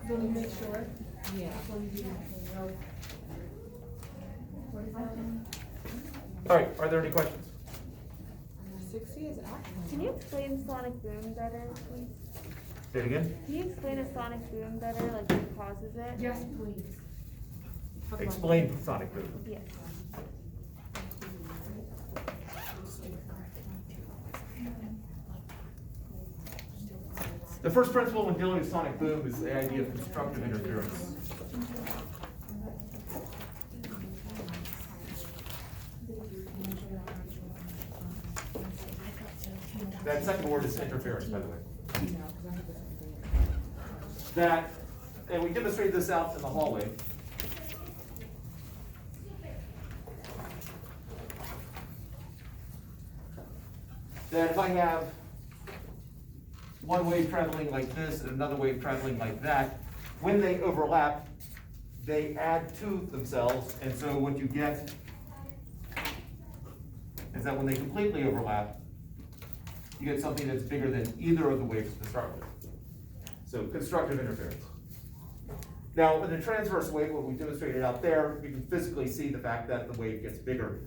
Will you make sure? Yeah. All right, are there any questions? 60 is excellent. Can you explain sonic boom better, please? Say it again. Can you explain a sonic boom better, like what causes it? Yes, please. Explain sonic boom. Yes. The first principle when dealing with sonic boom is the idea of constructive interference. That second word is interference, by the way. That, and we demonstrated this out in the hallway. That if I have one wave traveling like this and another wave traveling like that, when they overlap, they add to themselves, and so what you get is that when they completely overlap, you get something that's bigger than either of the waves to start with. So constructive interference. Now, in the transverse wave, what we demonstrated out there, you can physically see the fact that the wave gets bigger.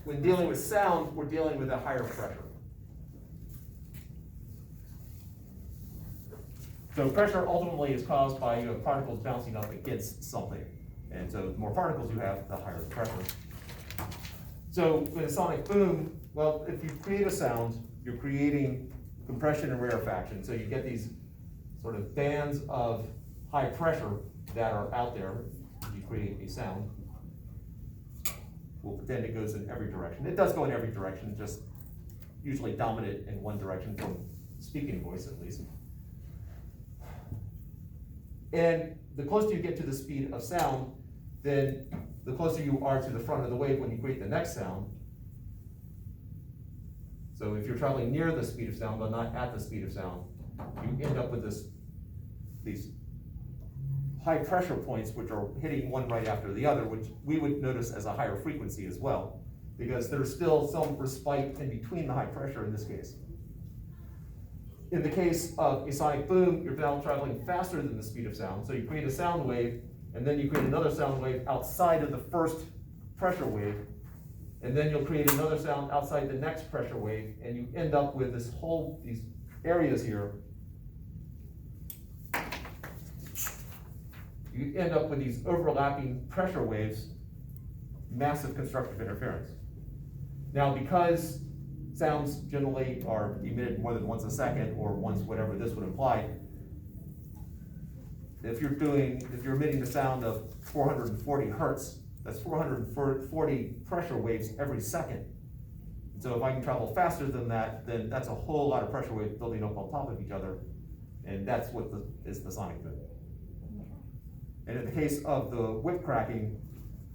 When dealing with sound, we're dealing with a higher pressure. So pressure ultimately is caused by particles bouncing up against something. And so the more particles you have, the higher the pressure. So with a sonic boom, well, if you create a sound, you're creating compression and rarefaction. So you get these sort of bands of high pressure that are out there. You create a sound. We'll pretend it goes in every direction. It does go in every direction, just usually dominant in one direction from speaking voice at least. And the closer you get to the speed of sound, then the closer you are to the front of the wave when you create the next sound. So if you're traveling near the speed of sound, but not at the speed of sound, you end up with these high pressure points which are hitting one right after the other, which we would notice as a higher frequency as well, because there's still some respite in between the high pressure in this case. In the case of a sonic boom, you're now traveling faster than the speed of sound, so you create a sound wave, and then you create another sound wave outside of the first pressure wave, and then you'll create another sound outside the next pressure wave, and you end up with these areas here. You end up with these overlapping pressure waves, massive constructive interference. Now, because sounds generally are emitted more than once a second, or once whatever this would imply, if you're emitting the sound of 440 hertz, that's 440 pressure waves every second. And so if I can travel faster than that, then that's a whole lot of pressure waves building up on top of each other, and that's what is the sonic boom. And in the case of the whip cracking,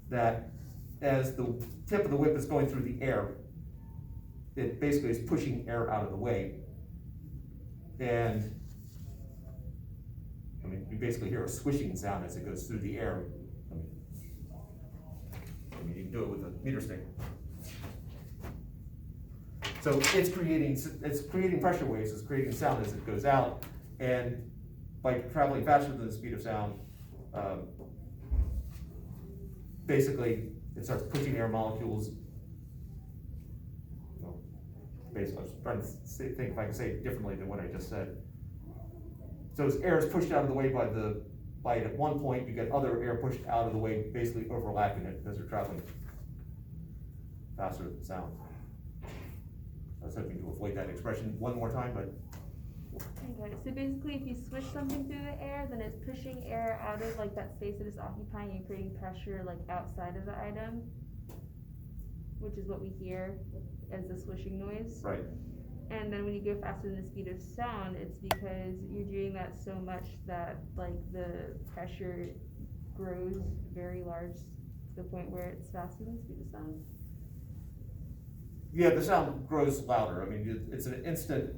that as the tip of the whip is going through the air, it basically is pushing air out of the way. And I mean, you basically hear a swishing sound as it goes through the air. I mean, you can do it with a meter stick. So it's creating pressure waves, it's creating sound as it goes out, and by traveling faster than the speed of sound, basically it starts pushing air molecules. Basically, I was trying to think if I can say it differently than what I just said. So as air is pushed out of the way by at one point, you get other air pushed out of the way, basically overlapping it because they're traveling faster than sound. I was hoping to avoid that expression one more time, but. Okay, so basically if you swish something through the air, then it's pushing air out of like that space that it's occupying and creating pressure like outside of the item, which is what we hear as the swishing noise. Right. And then when you go faster than the speed of sound, it's because you're doing that so much that like the pressure grows very large to the point where it's faster than the speed of sound. Yeah, the sound grows louder. I mean, it's an instant.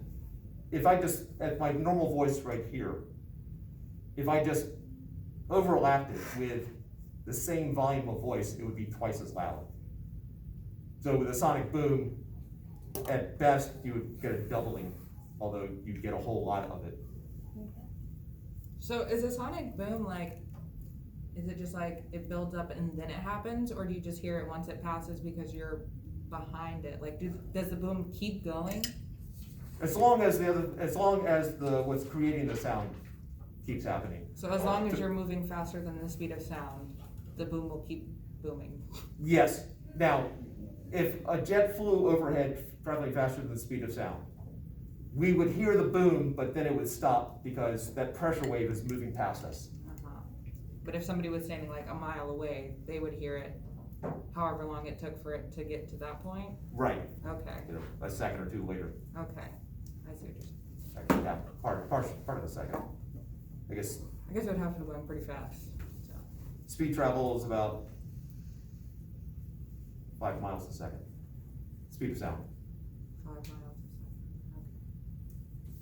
If I just, at my normal voice right here, if I just overlapped it with the same volume of voice, it would be twice as loud. So with a sonic boom, at best, you would get a doubling, although you'd get a whole lot of it. So is a sonic boom like, is it just like it builds up and then it happens, or do you just hear it once it passes because you're behind it? Like, does the boom keep going? As long as what's creating the sound keeps happening. So as long as you're moving faster than the speed of sound, the boom will keep booming. Yes. Now, if a jet flew overhead traveling faster than the speed of sound, we would hear the boom, but then it would stop because that pressure wave is moving past us. But if somebody was standing like a mile away, they would hear it however long it took for it to get to that point? Right. Okay, You know, a second or two later. okay. I see what you're saying. Actually, yeah, part of the second. I guess I guess it would have to be going pretty fast, so. speed travel is about 5 miles a second. Speed of sound. 5 miles a second,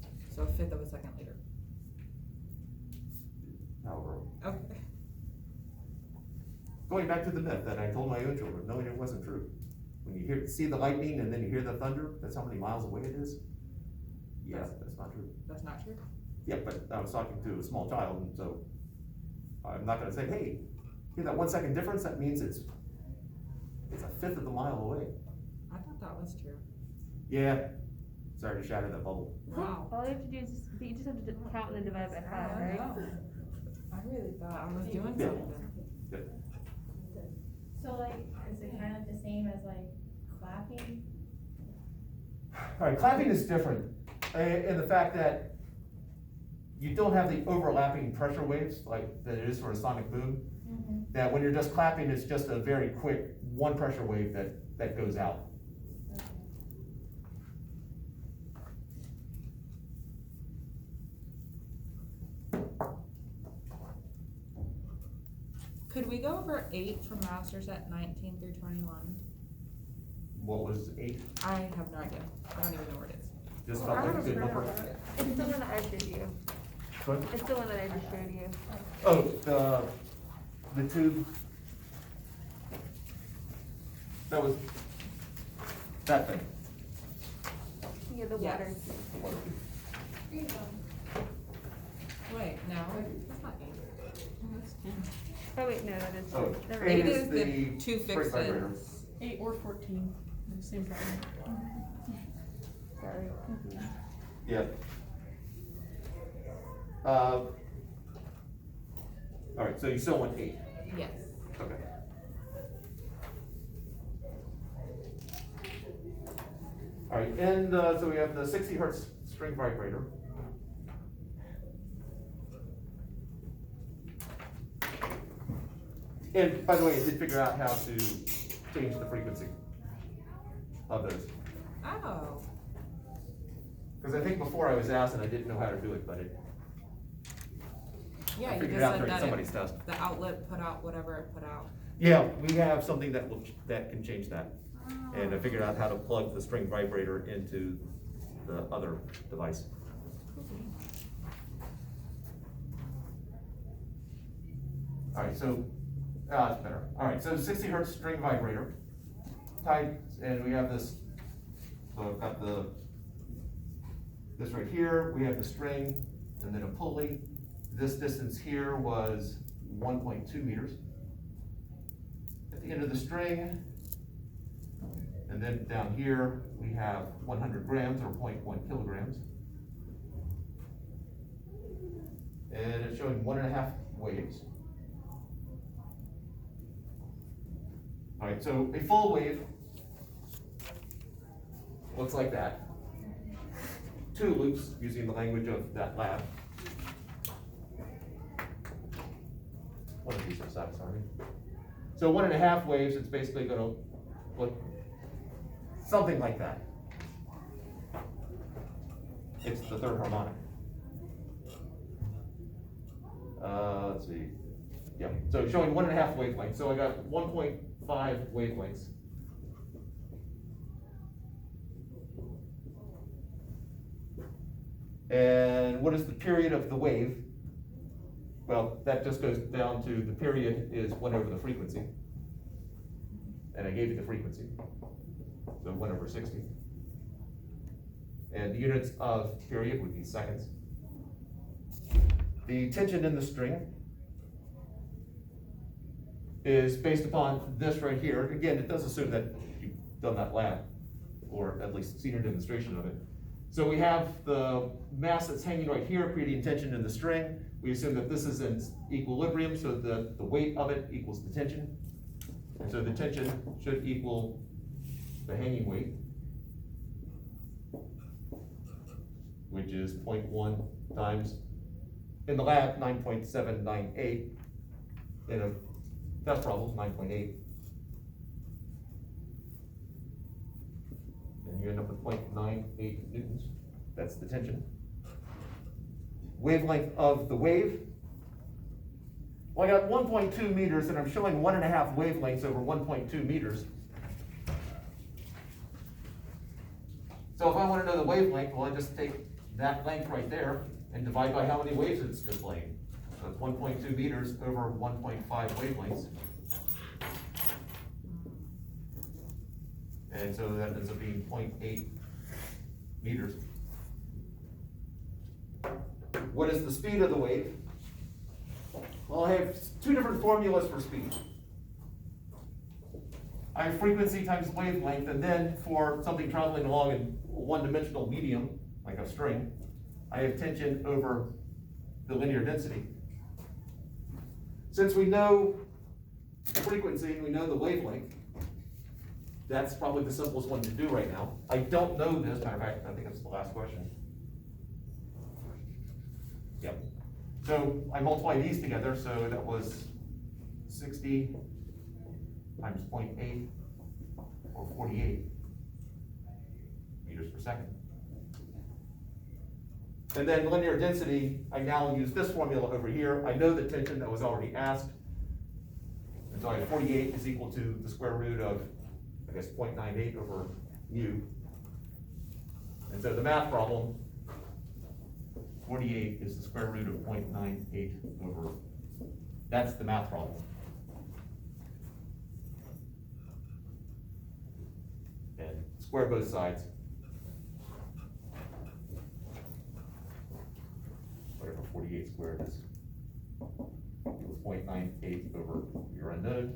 okay. So a fifth of a second later. However, Okay. going back to the myth that I told my own children, knowing it wasn't true. When you see the lightning and then you hear the thunder, that's how many miles away it is? Yeah, that's not true. That's not true? Yeah, but I was talking to a small child, and so I'm not gonna say, hey, hear that 1 second difference? That means it's a fifth of a mile away. I thought that was true. Yeah, sorry to shatter that bubble. Wow. All you have to do is you just have to count and then divide by 5, I right? know. I really thought I was doing Yeah. something. So like, is it kind of the same as like clapping? All right, clapping is different in the fact that you don't have the overlapping pressure waves like that it is for a sonic boom. Mm-hmm. That when you're just clapping, it's just a very quick one pressure wave that goes out. Could we go over 8 from masters at 19 through 21? What was 8? I have no idea. I don't even know where it is. Just Well, felt I like a have good a number. spreader. It's the one that I showed you. What? It's the one that I just showed you. Oh, the tube. That was that thing. Yeah, the Yes. water. Here you go. Wait, no, that's not 8. Oh wait, no, that is. Oh, never eight Eight mind. is is the the two spring vibrator. fixes. 8 or 14, the same problem. Sorry. Yeah. All right, so you still want 8. Yes. Okay. All right, and so we have the 60 hertz string vibrator. And by the way, I did figure out how to change the frequency of those. Oh. Because I think before I was asked and I didn't know how to do it, but Yeah, I you figured just it out said during that somebody's test. the outlet put out whatever it put out. Yeah, we have something that can change that. And I Oh. figured out how to plug the string vibrator into the other device. All right, so, it's better. All right, so 60 hertz string vibrator. Tied, and we have this, so I've got this right here, we have the string, and then a pulley. This distance here was 1.2 meters. At the end of the string, and then down here, we have 100 grams or 0.1 kilograms. And it's showing 1.5 waves. All right, so a full wave looks like that. 2 loops, using the language of that lab. One of these will satisfy me. So 1.5 waves, it's basically gonna look something like that. It's the third harmonic. Let's see. Yeah, so showing 1.5 wavelengths. So I got 1.5 wavelengths. And what is the period of the wave? Well, that just goes down to the period is 1 over the frequency. And I gave you the frequency. So 1 over 60. And the units of period would be seconds. The tension in the string is based upon this right here. Again, it does assume that you've done that lab, or at least seen a demonstration of it. So we have the mass that's hanging right here creating tension in the string. We assume that this is in equilibrium, so the weight of it equals the tension. And so the tension should equal the hanging weight, which is 0.1 times, in the lab, 9.798. In a test problem, 9.8. And you end up with 0.98 newtons. That's the tension. Wavelength of the wave. Well, I got 1.2 meters, and I'm showing 1.5 wavelengths over 1.2 meters. So if I want to know the wavelength, well, I just take that length right there and divide by how many waves it's displaying. So it's 1.2 meters over 1.5 wavelengths. And so that ends up being 0.8 meters. What is the speed of the wave? Well, I have two different formulas for speed. I have frequency times wavelength, and then for something traveling along in a one-dimensional medium, like a string, I have tension over the linear density. Since we know the frequency and we know the wavelength, that's probably the simplest one to do right now. I don't know this, matter of fact, I think that's the last question. Yep. So I multiply these together, so that was 60 times 0.8, or 48 meters per second. And then linear density, I now use this formula over here. I know the tension that was already asked. And so I have 48 is equal to the square root of, I guess, 0.98 over mu. And so the math problem, 48 is the square root of 0.98 over, that's the math problem. And square both sides. Whatever 48 squared is. Equals 0.98 over your unknown.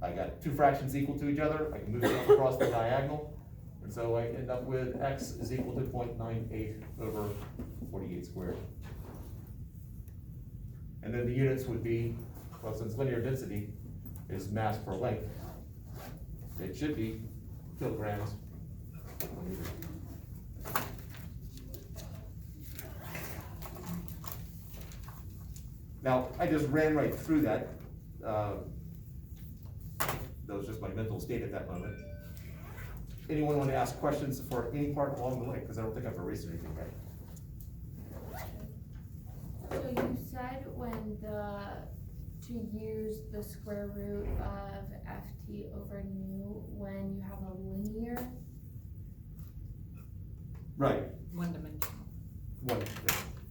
I got two fractions equal to each other. I can move them across the diagonal. And so I end up with x is equal to 0.98 over 48 squared. And then the units would be, well, since linear density is mass per length, it should be kilograms per meter. Now, I just ran right through that. That was just my mental state at that moment. Anyone want to ask questions for any part along the way? Because I don't think I've erased anything yet. So you said to use the square root of ft over nu when you have a linear? Right. One dimensional. One.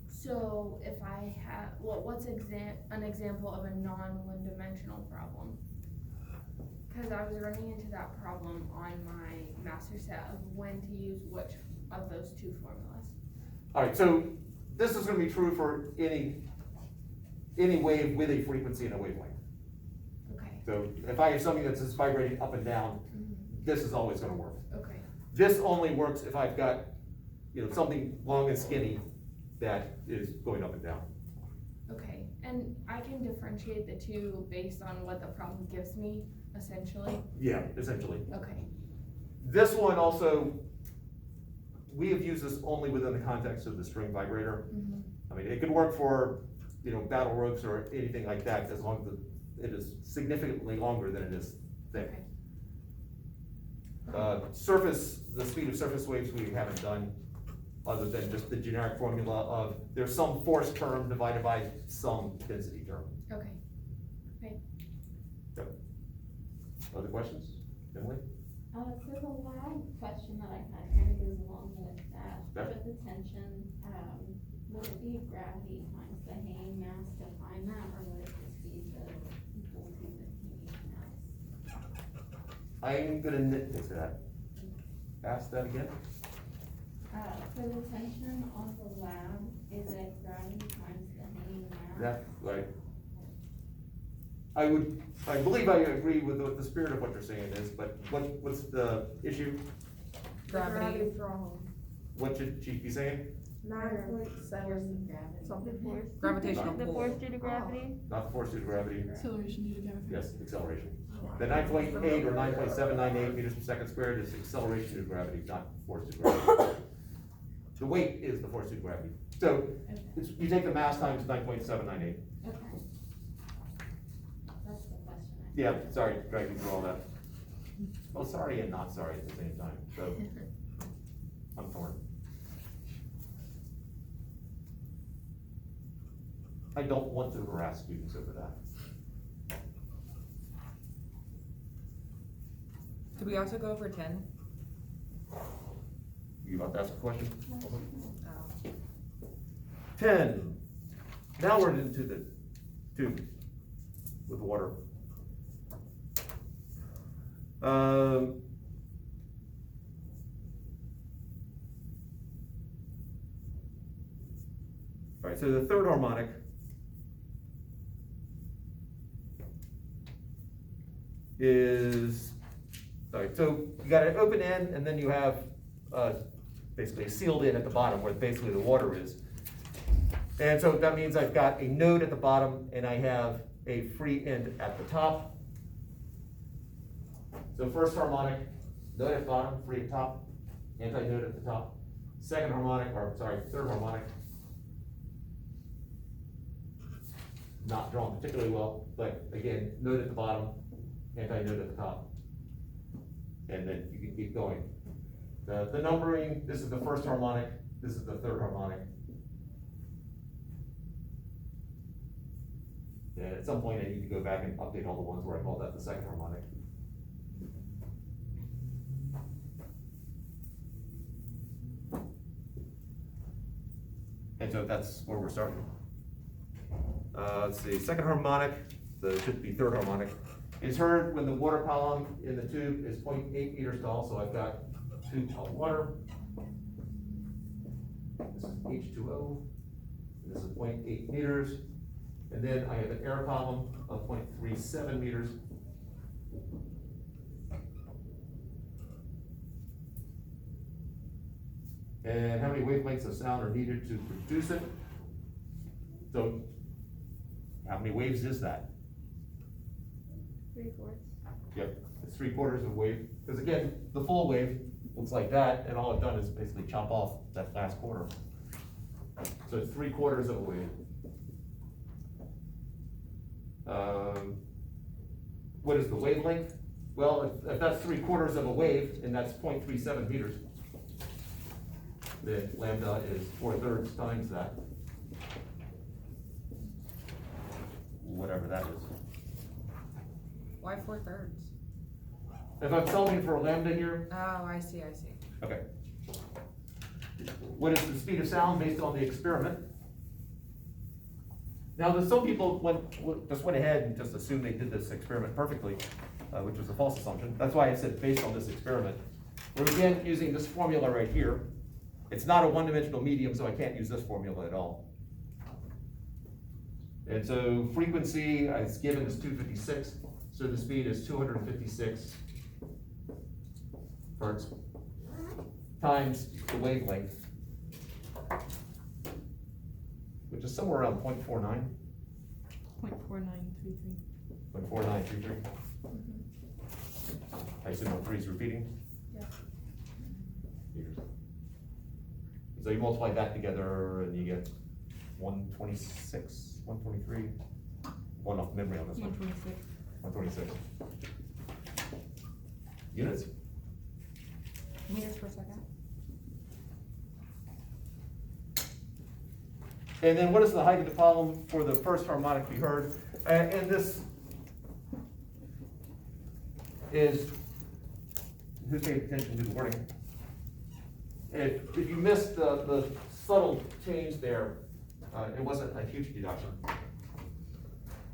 So if I have, well, what's an example of a non-one-dimensional problem? Because I was running into that problem on my master set of when to use which of those two formulas. All right, so this is going to be true for any wave with a frequency and a wavelength. Okay. So if I have something that's just vibrating up and down, this is always going to work. Okay. This only works if I've got, something long and skinny that is going up and down. Okay, and I can differentiate the two based on what the problem gives me, essentially? Yeah, essentially. Okay. This one also, we have used this only within the context of the string vibrator. Mm-hmm. I mean, it could work for, battle ropes or anything like that, as long as it is significantly longer than it is thick. Okay. The speed of surface waves we haven't done, other than just the generic formula of there's some force term divided by some density term. Okay. Okay. Yep. Other questions? Emily? So the lag question that I had kind of goes along with that. Yeah. With the tension, would it be gravity times the hanging mass to find that, or would it just be the equal to the hanging mass? I'm gonna nitpick that. ask that again? For the tension on the lab, is it gravity times the hanging mass? That, like, I believe I agree with what the spirit of what you're saying is, but what's the issue? Gravity. What should she be saying? 9.7 something. Gravitational The pull. force due to gravity? Not the force due to gravity, Acceleration due to gravity. yes, acceleration. The 9.8 or 9.798 meters per second squared is acceleration due to gravity, not force due to gravity. The weight is the force due to gravity. So, you take the mass times 9.798. Okay. That's the question. Yeah, sorry, dragging through all that. Well, sorry and not sorry at the same time, so, I'm torn. I don't want to harass students over that. Did we also go over 10? You about to ask a question? Oh. 10. Now we're into the tube with water. All right, so the third harmonic is, all right, so you got an open end and then you have basically a sealed end at the bottom where basically the water is. And so that means I've got a node at the bottom and I have a free end at the top. So first harmonic, node at the bottom, free at the top, antinode at the top. Second harmonic, or sorry, third harmonic. Not drawn particularly well, but again, node at the bottom, antinode at the top. And then you can keep going. The numbering, this is the first harmonic, this is the third harmonic. And at some point I need to go back and update all the ones where I called that the second harmonic. And so that's where we're starting. Let's see, second harmonic, should be third harmonic, is heard when the water column in the tube is 0.8 meters tall, so I've got tube of water. This is H2O, and this is 0.8 meters. And then I have an air column of 0.37 meters. And how many wavelengths of sound are needed to produce it? So, how many waves is that? 3/4. Yep, it's 3/4 of a wave. Because again, the full wave looks like that, and all I've done is basically chop off that last quarter. So it's 3/4 of a wave. What is the wavelength? Well, if that's 3/4 of a wave, and that's 0.37 meters, then lambda is 4/3 times that. Whatever that is. Why 4/3? If I'm solving for a lambda here, Oh, I see. okay. What is the speed of sound based on the experiment? Now, there's some people just went ahead and just assumed they did this experiment perfectly, which was a false assumption. That's why I said based on this experiment. We're again using this formula right here. It's not a one-dimensional medium, so I can't use this formula at all. And so frequency is given as 256, so the speed is 256 hertz times the wavelength, which is somewhere around 0.49. 0.4933. 0.4933. I assume the 3 is repeating? Yeah. Meters. So you multiply that together and you get 126, 123. One off memory on this one. 126. 126. Units? Meters per second. And then what is the height of the column for the first harmonic we heard? And this is, who's paying attention to the wording? If you missed the subtle change there, it wasn't a huge deduction.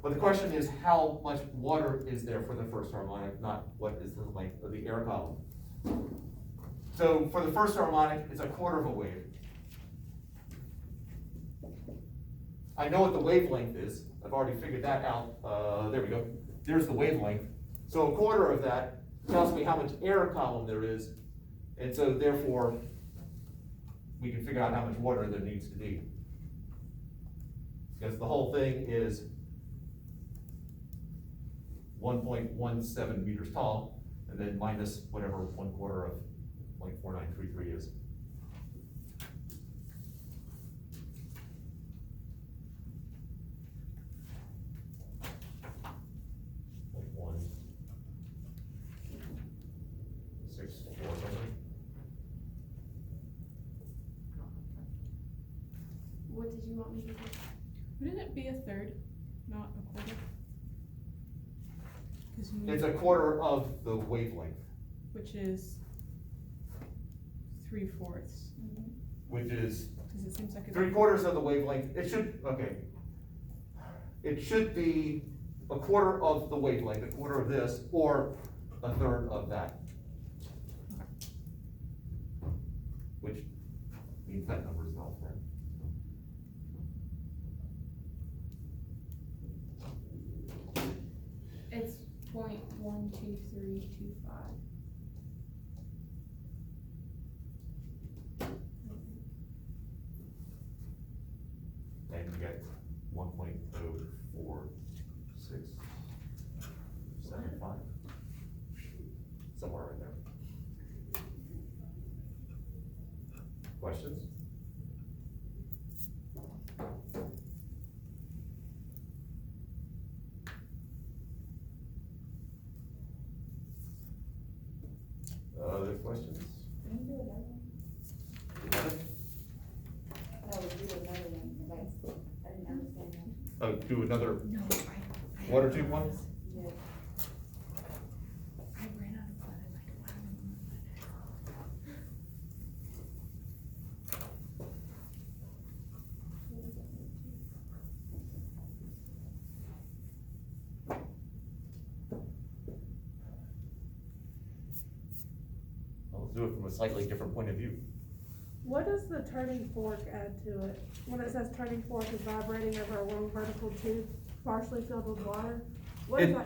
But the question is how much water is there for the first harmonic, not what is the length of the air column. So for the first harmonic, it's a quarter of a wave. I know what the wavelength is, I've already figured that out, there we go, there's the wavelength. So a quarter of that tells me how much air column there is, and so therefore, we can figure out how much water there needs to be. Because the whole thing is 1.17 meters tall, and then minus whatever 1/4 of 0.4933 is. What did you want me to do? Wouldn't it be a third, not a quarter? 'Cause you need, It's a quarter of the wavelength, which is 3/4, which is cause it seems like it's. 3/4 of the wavelength. It should, okay. It should be a quarter of the wavelength, a quarter of this, or a third of that. Which means that number is not there. It's 0.12325. And you get 1.0465, somewhere right there. Questions? Other questions? Can you do another one? Another? No, do another one, because I didn't understand that. Oh, do another No, I water tube one? Yeah. I ran out of blood. I'm like, wow. Let's do it from a slightly different point of view. What does the turning fork add to it? When it says turning fork is vibrating over a long vertical tube partially filled with water, what It- does that